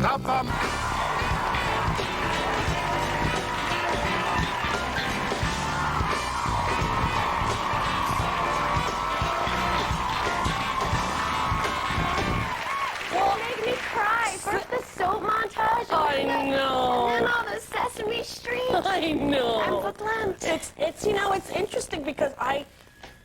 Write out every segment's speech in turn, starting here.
Komm! You'll make me cry. First the soap montage. I know. And then all the Sesame Street. I know. I'm verklempt. It's you know, it's interesting because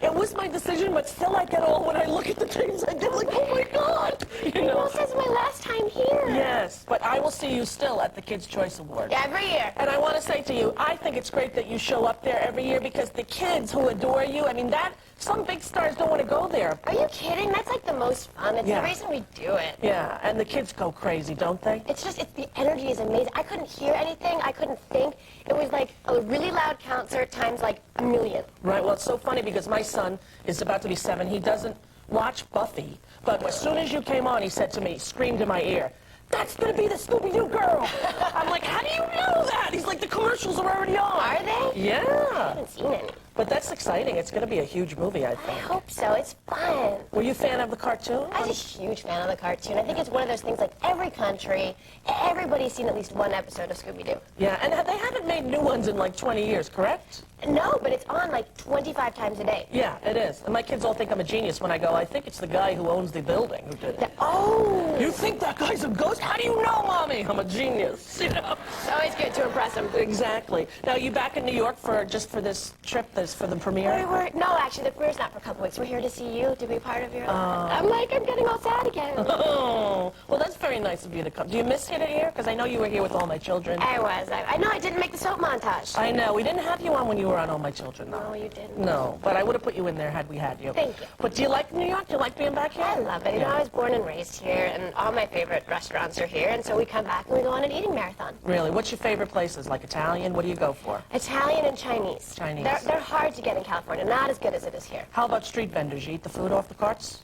it was my decision, but still I get all when I look at the things I did, like, oh my God. You know? Well, this is my last time here. Yes, but I will see you still at the Kids' Choice Awards. Every year. And I want to say to you, I think it's great that you show up there every year because the kids who adore you, I mean, some big stars don't want to go there. Are you kidding? That's like the most fun. It's the reason we do it. Yeah, and the kids go crazy, don't they? It's the energy is amazing. I couldn't hear anything. I couldn't think. It was like a really loud concert times like a million. Right, well, it's so funny because my son is about to be 7. He doesn't watch Buffy, but as soon as you came on, he said to me, screamed in my ear, "That's going to be the Scooby-Doo girl." I'm like, how do you know that? He's like, the commercials are already on. Are they? Yeah. I haven't seen any. But that's exciting. It's going to be a huge movie, I I think. hope so. It's fun. Were you a fan of the cartoon? I was a huge fan of the cartoon. I think it's one of those things like every country, everybody's seen at least one episode of Scooby-Doo. Yeah, and they haven't made new ones in like 20 years, correct? No, but it's on like 25 times a day. Yeah, it is. And my kids all think I'm a genius when I go, I think it's the guy who owns the building who did it. Oh! You think that guy's a ghost? How do you know, Mommy? I'm a genius, you know? It's always good to impress them. Exactly. Now, you back in New York for this trip, for the premiere? No, actually, the premiere's not for a couple weeks. We're here to see you, to be part of your... I'm getting all sad again. Oh, well, that's very nice of you to come. Do you miss it here? Because I know you were here with all my children. I was. I know I didn't make the soap montage. I know. We didn't have you on when you were on All My Children, though. No, you didn't. No, but I would have put you in there had we had you. Thank you. But do you like New York? Do you like being back here? I love it. You know, I was born and raised here, and all my favorite restaurants are here, and so we come back and we go on an eating marathon. Really? What's your favorite places? Like Italian? What do you go for? Italian and Chinese. Chinese. They're hard to get in California, not as good as it is here. How about street vendors? You eat the food off the carts?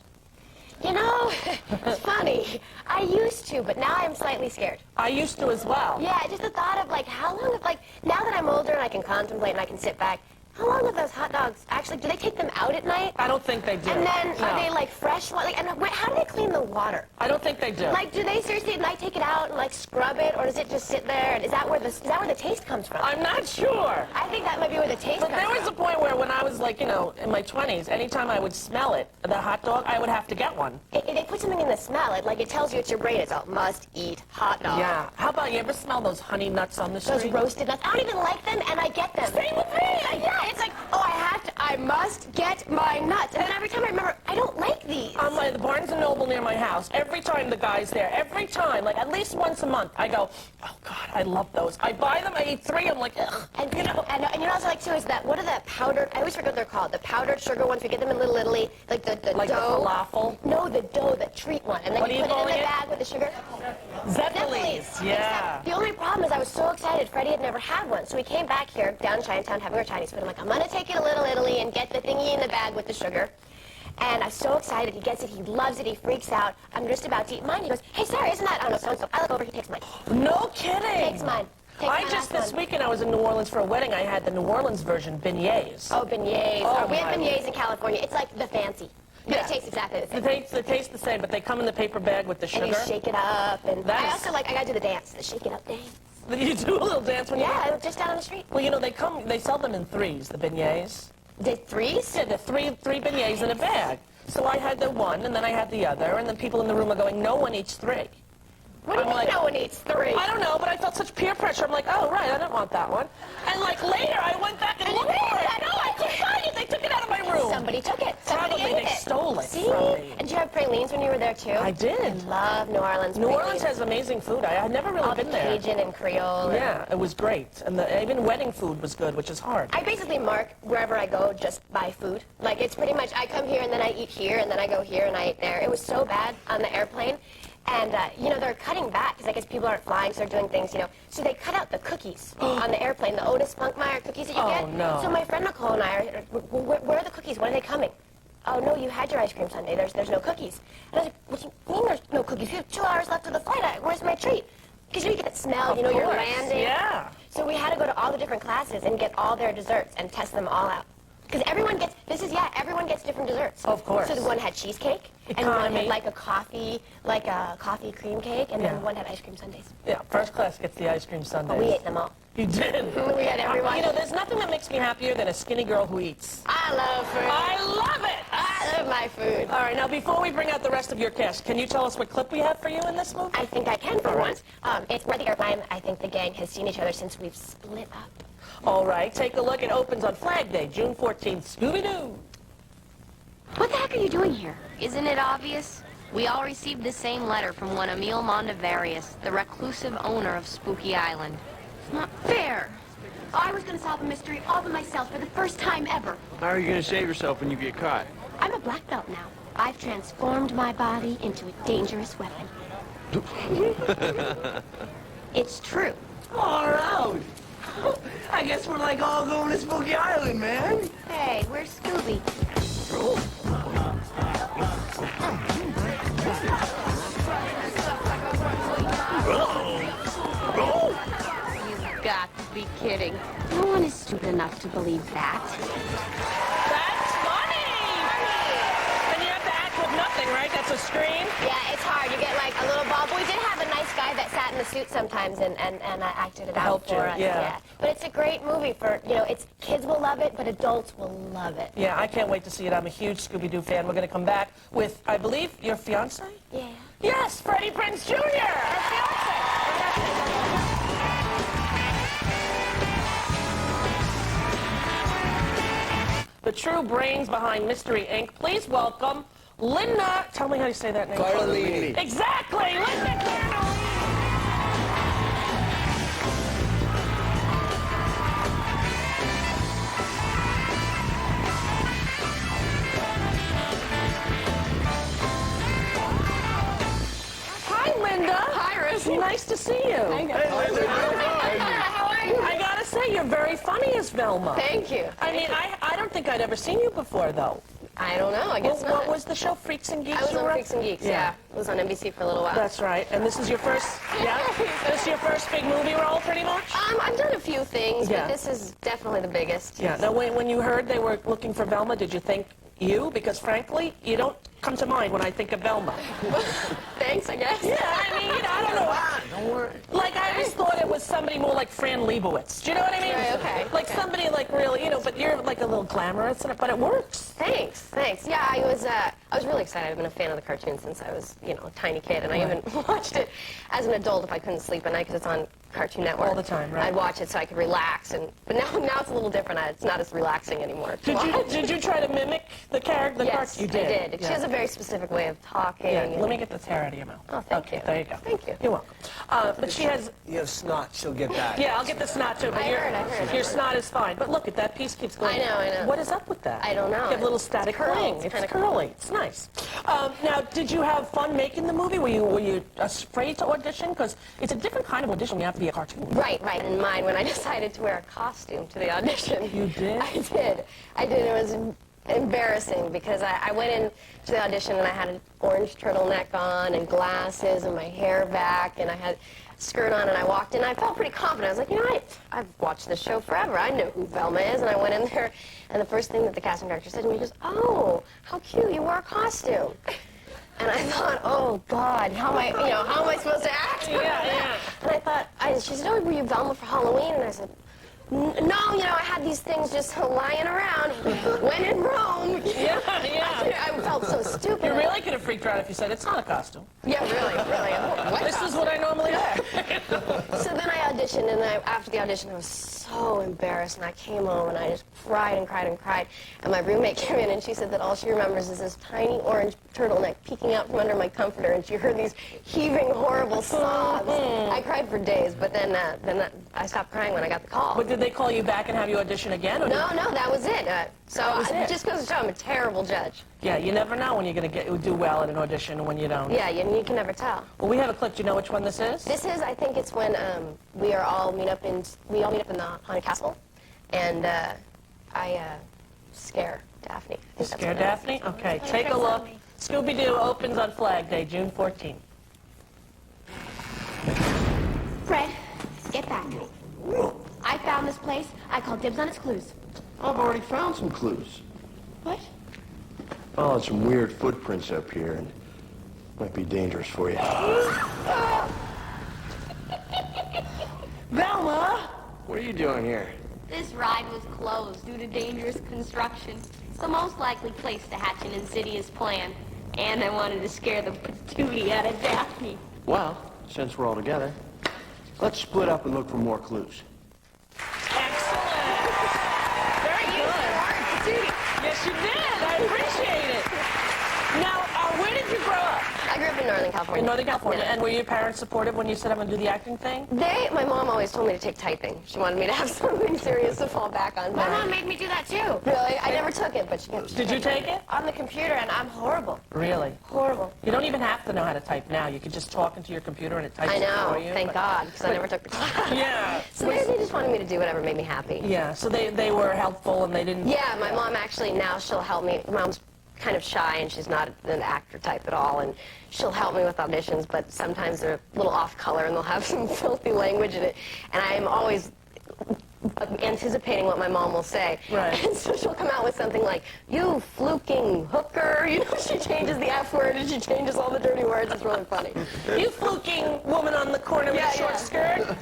You know, it's funny. I used to, but now I'm slightly scared. I used to as well. Yeah, just the thought of like, how long, now that I'm older and I can contemplate and I can sit back, how long have those hot dogs actually, do they take them out at night? I don't think they do. And then, no. are they like fresh? How do they clean the water? I don't think they do. Like, do they seriously at night take it out and like scrub it, or does it just sit there? And is that where the taste comes from? I'm not sure. I think that might be where the taste But comes from. there was a point where when I was like, you know, in my 20s, anytime I would smell it, the hot dog, I would have to get one. They put something in the smell. It tells you it's your brain. It's all must eat hot dog. Yeah. How about you ever smell those honey nuts on the street? Those roasted nuts. I don't even like them, and I get them. Same with me. Yeah, it's like, oh, I must get my nuts. And then every time I remember, I don't like these. On the Barnes & Noble near my house, every time the guy's there, every time, like at least once a month, I go, oh God, I love those. I buy them, I eat 3, I'm like, ugh. And you know, and you know what I also like too is that, what are the powdered, I always forget what they're called, the powdered sugar ones, we get them in Little Italy, like the Like dough. the falafel? No, the dough, the treat one. And then What you are you put it in calling the it? bag with the sugar. Zeppelis, yeah. Except the only problem is I was so excited. Freddie had never had one. So we came back here, down in Chinatown, having our Chinese food. I'm like, I'm going to take it to Little Italy and get the thingy in the bag with the sugar. And I'm so excited. He gets it. He loves it. He freaks out. I'm just about to eat mine. He goes, hey, Sarah, isn't that, I don't know, so-and-so. I look over. He takes mine. No kidding. Takes mine. This weekend I was in New Orleans for a wedding. I had the New Orleans version, beignets. Oh, beignets. Oh, we have my. beignets in California. It's like the fancy. But Yeah. it tastes exactly the same. They taste the same, but they come in the paper bag with the sugar. And you shake it up. And That I is- also I got to do the dance, the shake it up dance. You do a little dance when you Yeah, just down on the street. Well, you know, they sell them in 3s, the beignets. The threes? Yeah, the three beignets in a bag. So I had the one, and then I had the other, and then people in the room are going, no one eats 3. What do you I'm mean like, no one eats 3? I don't know, but I felt such peer pressure. I'm like, oh, right, I didn't want that one. And like later, I went back and looked for it. No, I couldn't find it. They took it out of my room. Somebody took it. Somebody Probably ate they it. stole it See? from me. And did you have pralines when you were there too? I did. I love New Orleans. New pralines. Orleans has amazing food. I had never really all the been there. Cajun and Creole. and- Yeah, it was great. And even wedding food was good, which is hard. I basically mark wherever I go just by food. Like it's pretty much I come here and then I eat here and then I go here and I eat there. It was so bad on the airplane. And, you know, they're cutting back because I guess people aren't flying, so they're doing things, you know. So they cut out the cookies on the airplane, the Otis Spunkmeyer cookies that you get. Oh, no. So my friend Nicole and I are, where are the cookies? When are they coming? Oh, no, you had your ice cream sundae. There's no cookies. And I was like, what do you mean there's no cookies? You have 2 hours left of the flight. Where's my treat? Because you get that smell, you know, you're landing. Yeah. So we had to go to all the different classes and get all their desserts and test them all out. Because everyone gets, everyone gets different desserts. Of course. So the one had cheesecake, and one Economy. had like a coffee cream cake, and then one had ice cream sundaes. Yeah, first class gets the ice cream sundaes. We ate them all. You did? We had everyone. You know, there's nothing that makes me happier than a skinny girl who eats. I love food. I love it! I love my food. All right, now before we bring out the rest of your cast, can you tell us what clip we have for you in this movie? I think I can for once. It's where the airplane, I think the gang has seen each other since we've split up. All right, take a look. It opens on Flag Day, June 14th. Scooby-Doo! What the heck are you doing here? Isn't it obvious? We all received the same letter from one Emil Mondavarius, the reclusive owner of Spooky Island. It's not fair. I was going to solve a mystery all by myself for the first time ever. How are you going to save yourself when you get caught? I'm a black belt now. I've transformed my body into a dangerous weapon. It's true. All right. I guess we're like all going to Spooky Island, man. Hey, where's Scooby? You've got to be kidding. No one is stupid enough to believe that. That's funny! And you have to act with nothing, right? That's a screen? Yeah, it's hard. You get like a little ball. But we did have a nice guy that sat in the suit sometimes, and I acted it out Helped for you, us. yeah. But it's a great movie for, it's kids will love it, but adults will love it. Yeah, I can't wait to see it. I'm a huge Scooby-Doo fan. We're going to come back with, I believe, your fiancé? Yeah. Yes, Freddie Prinze Jr., our fiancé. The true brains behind Mystery Inc. Please welcome Linda. Tell me how you say that name. Cardellini. Exactly, Linda Cardellini. Hi, Linda. Hi, Rosie. Nice to see you. I gotta say, you're very funny as Velma. Thank you. I mean, I don't think I'd ever seen you before, though. I don't know. I guess What not. was the show, Freaks and Geeks? I was you on were Freaks and Geeks, yeah. It was on NBC for a little while. That's right. And this is your first, this is your first big movie role, pretty much? I've done a few things, Yeah. but this is definitely the biggest. Yeah. Now, when you heard they were looking for Velma, did you think you? Because, frankly, you don't come to mind when I think of Velma. Thanks, I guess. Yeah, I mean, I don't know. Don't worry. Like, I always thought it was somebody more like Fran Lebowitz. Do you know what I mean? Right, okay. Like somebody like really, but you're like a little glamorous, but it works. Thanks. Yeah, I was really excited. I've been a fan of the cartoon since I was, a tiny kid, and I even watched it as an adult if I couldn't sleep at night because it's on Cartoon Network. All the time, right. I'd watch it so I could relax, but now it's a little different. It's not as relaxing anymore. Did you try to mimic the character? Yes, You did. I did. Yeah. She has a very specific way of talking. Yeah, and- let me get this hair out of your mouth. Oh, thank Okay, you. there you go. Thank you. You're welcome. But she has, You have snot, she'll get that. yeah, I'll get the snot too, but I heard. your snot is fine. But look, that piece keeps going. I know. What is up with that? I don't know. You have a little static curly. cling. It's It's kinda curly. It's nice. Now, did you have fun making the movie? Were you afraid to audition? Because it's a different kind of audition when you have to be a cartoon. Right. In mine, when I decided to wear a costume to the audition. You did? I did. It was embarrassing because I went in to the audition and I had an orange turtleneck on and glasses and my hair back and I had a skirt on and I walked in. I felt pretty confident. I was like, I've watched this show forever. I know who Velma is. And I went in there and the first thing that the casting director said to me was, "Oh, how cute! You wore a costume." And I thought, oh God, how am I supposed to act? Yeah. And I thought, she said, "Oh, were you Velma for Halloween?" And I said, "No, I had these things just lying around. When in Rome." Yeah. I felt so stupid. You really could have freaked her out if you said, it's not a costume. Yeah, really. What This is what I normally wear. So then I auditioned, and after the audition, I was so embarrassed, and I came home, and I just cried and cried and cried. And my roommate came in, and she said that all she remembers is this tiny orange turtleneck peeking out from under my comforter, and she heard these heaving, horrible sobs. I cried for days, but then I stopped crying when I got the call. But did they call you back and have you audition again? Or No, that was it. it. Just goes to show I'm a terrible judge. Yeah, you never know when you're going to do well at an audition and when you don't. Yeah, you can never tell. Well, we have a clip. Do you know which one this is? This is, I think it's when we all meet up in the Haunted Castle, and I scare Daphne. I think that's Scare what it is. Daphne? Okay, take a look. Scooby-Doo opens on Flag Day, June 14th. Fred, get back. I found this place. I called dibs on its clues. I've already found some clues. What? Oh, some weird footprints up here, and might be dangerous for you. Velma! What are you doing here? This ride was closed due to dangerous construction. It's the most likely place to hatch an insidious plan. And I wanted to scare the patootie out of Daphne. Well, since we're all together, let's split up and look for more clues. Excellent! Very good. Yes, you did. I appreciate it. Now, where did you grow up? I grew up in Northern California. In Northern California. Yeah. And were your parents supportive when you said I'm going to do the acting thing? My mom always told me to take typing. She wanted me to have something serious to fall back on. My mom made me do that too. Really? I never took it, but she Did you take it? on the computer, and I'm horrible. Really? Horrible. You don't even have to know how to type now. You can just talk into your computer and it types I it know. for you. Thank God, because I never took the class. Yeah. So maybe they just wanted me to do whatever made me happy. Yeah, so they were helpful and they didn't... Yeah, my mom actually now she'll help me. Mom's kind of shy and she's not an actor type at all, and she'll help me with auditions, but sometimes they're a little off color and they'll have some filthy language in it, and I am always anticipating what my mom will say. Right. And so she'll come out with something like, "You fluking hooker," you know, she changes the F word and she changes all the dirty words. It's really funny. You fluking woman on the corner with a short skirt?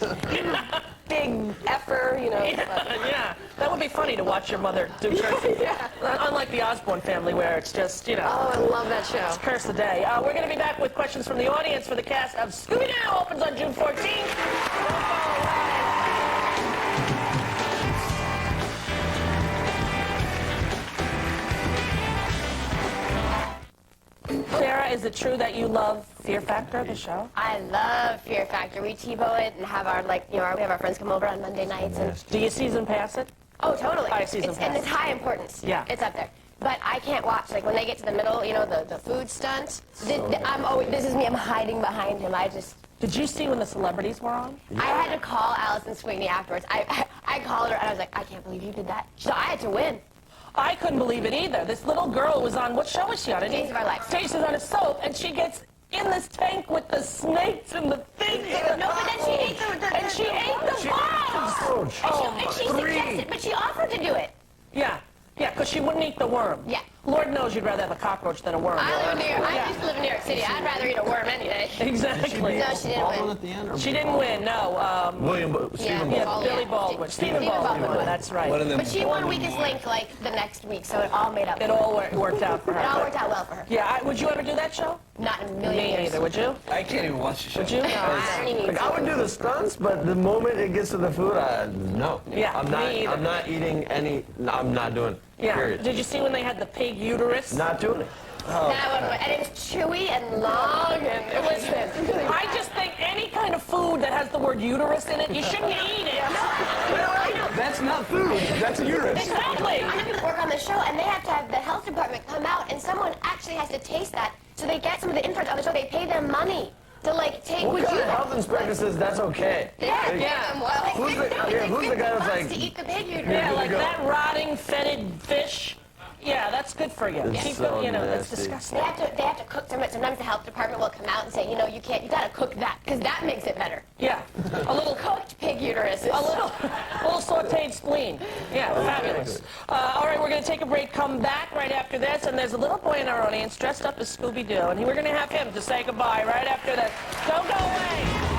Big effer, you know. Yeah, that would be funny to watch your mother do curses. Yeah. Unlike the Osborne family, where it's just, you know, Oh, I love that show. curse the day. We're going to be back with questions from the audience for the cast of Scooby-Doo. Opens on June 14th. Don't go away. Sarah, is it true that you love Fear Factor, the show? I love Fear Factor. We TiVo it and have our, we have our friends come over on Monday nights. And Do you season pass it? Oh, totally. Season And pass. it's high importance. Yeah. It's up there. But I can't watch, like, when they get to the middle, you know, the food stunts. I'm always, this is me, I'm hiding behind him. Did you see when the celebrities were on? I had to call Allison Sweeney afterwards. I called her and I was like, I can't believe you did that. So I had to win. I couldn't believe it either. This little girl was on, what show was she on? Taste of Our Life. Taste of Our Life soap, and she gets in this tank with the snakes and the things. No, but then she ate the And she ate the worms! and she suggested, but she offered to do it. Yeah, because she wouldn't eat the worm. Yeah. Lord knows you'd rather have a cockroach than a worm. I used to live in New York City. I'd rather eat a worm any day. Exactly. No, she didn't win. At the end, or She didn't win, no. Stephen Yeah, Baldwin. Billy Baldwin. Stephen Stephen Baldwin Baldwin. won, that's right. One of them But she won Baldwin Weakest boys. Link, like, the next week, so it all made up. It all worked out for her. It all worked out well for her. Yeah, would you ever do that show? Not in a million Me years. either, would you? I can't even watch the show. Would you? No, I don't even Like, I would do the stunts, but the moment it gets to the food, no. Yeah, I'm me not. either. I'm not eating any. No, I'm not doing. Yeah. Period. Did you see when they had the pig uterus? Not doing it. And it was chewy and long, and it was really I just think any kind of food that has the word uterus in it, you shouldn't eat it. That's not food. That's a uterus. Exactly. I know people work on the show, and they have to have the health department come out, and someone actually has to taste that, so they get some of the interns on the show. They pay them money to, like, take. What Would kind you? of health inspector says that's okay? Yeah, Like, yeah. Well, Who's the guy that's like? to eat the pig uterus. Yeah, Here like we go. that rotting, fetid fish. Yeah, that's good for you. It's Keep so it, that's nasty. disgusting. They have to cook them. Sometimes the health department will come out and say, you know, you gotta cook that, because that makes it better. Yeah, a little Cooked pig uterus. a little sautéed spleen. Yeah, fabulous. All right, we're going to take a break, come back right after this, and there's a little boy in our audience dressed up as Scooby-Doo, and we're going to have him to say goodbye right after this. Don't go away.